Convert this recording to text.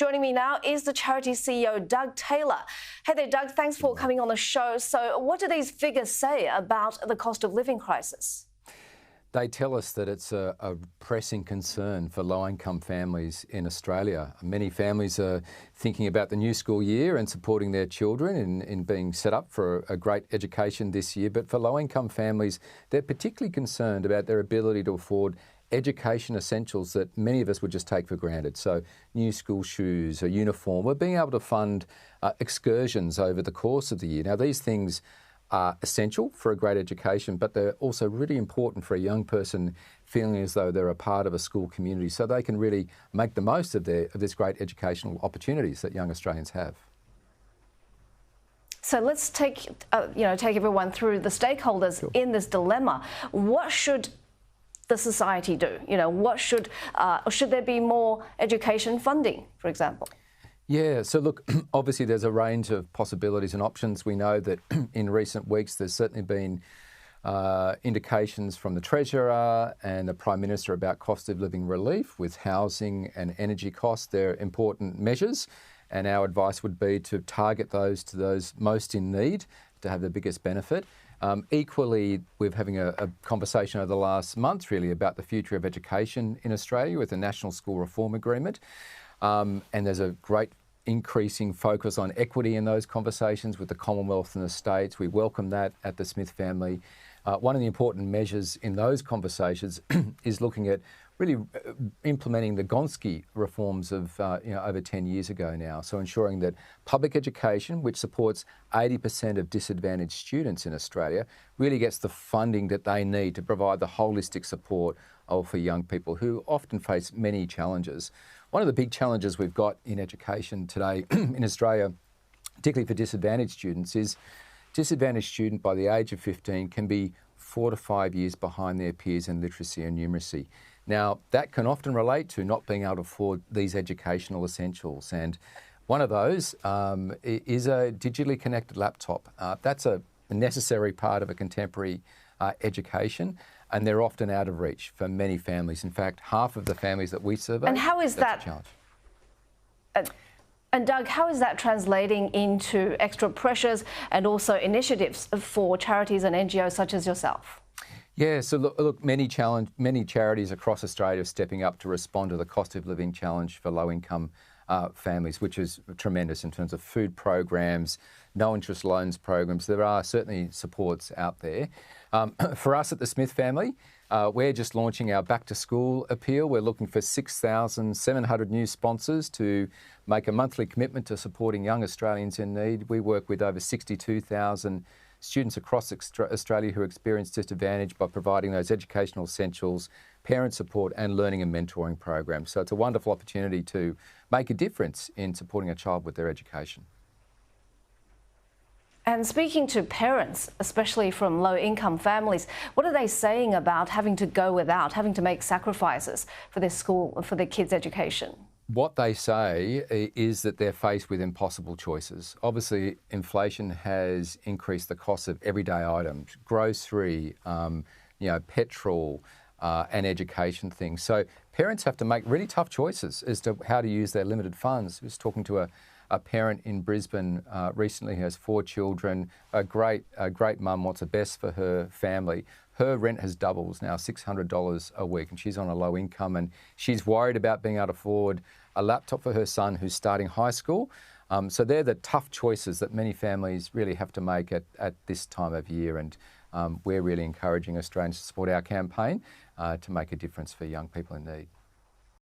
Joining me now is the charity CEO, Doug Taylor. Hey there, Doug. Thanks for coming on the show. So what do these figures say about the cost of living crisis? They tell us that it's a pressing concern for low-income families in Australia. Many families are thinking about the new school year and supporting their children in being set up for a great education this year. But for low-income families, they're particularly concerned about their ability to afford education essentials that many of us would just take for granted. So new school shoes, a uniform, or being able to fund excursions over the course of the year. Now, these things are essential for a great education, but they're also really important for a young person feeling as though they're a part of a school community, so they can really make the most of this great educational opportunities that young Australians have. So let's take everyone through the stakeholders in this dilemma. What should the society do? What should there be more education funding, for example? Yeah, so look, obviously there's a range of possibilities and options. We know that in recent weeks there's certainly been indications from the Treasurer and the Prime Minister about cost of living relief with housing and energy costs. They're important measures, and our advice would be to target those to those most in need to have the biggest benefit. Equally, we're having a conversation over the last month really about the future of education in Australia with the National School Reform Agreement. And there's a great increasing focus on equity in those conversations with the Commonwealth and the states. We welcome that at the Smith family. One of the important measures in those conversations is looking at really implementing the Gonski reforms of over 10 years ago now. So ensuring that public education, which supports 80% of disadvantaged students in Australia, really gets the funding that they need to provide the holistic support for young people who often face many challenges. One of the big challenges we've got in education today in Australia, particularly for disadvantaged students, is disadvantaged student by the age of 15 can be 4 to 5 years behind their peers in literacy and numeracy. Now, that can often relate to not being able to afford these educational essentials. And one of those is a digitally connected laptop. That's a necessary part of a contemporary education, and they're often out of reach for many families. In fact, half of the families that we survey, and how is that's a challenge. And Doug, how is that translating into extra pressures and also initiatives for charities and NGOs such as yourself? Yeah, so look, many charities across Australia are stepping up to respond to the cost of living challenge for low-income families, which is tremendous in terms of food programs, no-interest loans programs. There are certainly supports out there. For us at the Smith family, we're just launching our back-to-school appeal. We're looking for 6,700 new sponsors to make a monthly commitment to supporting young Australians in need. We work with over 62,000 students across Australia who experience disadvantage by providing those educational essentials, parent support and learning and mentoring programs. So it's a wonderful opportunity to make a difference in supporting a child with their education. And speaking to parents, especially from low-income families, what are they saying about having to go without, having to make sacrifices for their school, for their kids' education? What they say is that they're faced with impossible choices. Obviously, inflation has increased the cost of everyday items, grocery, petrol, and education things. So parents have to make really tough choices as to how to use their limited funds. I was talking to a parent in Brisbane recently who has 4 children, a great mum, wants the best for her family. Her rent has doubled, now $600 a week, and she's on a low income, and she's worried about being able to afford a laptop for her son who's starting high school. So they're the tough choices that many families really have to make at this time of year, and we're really encouraging Australians to support our campaign to make a difference for young people in need.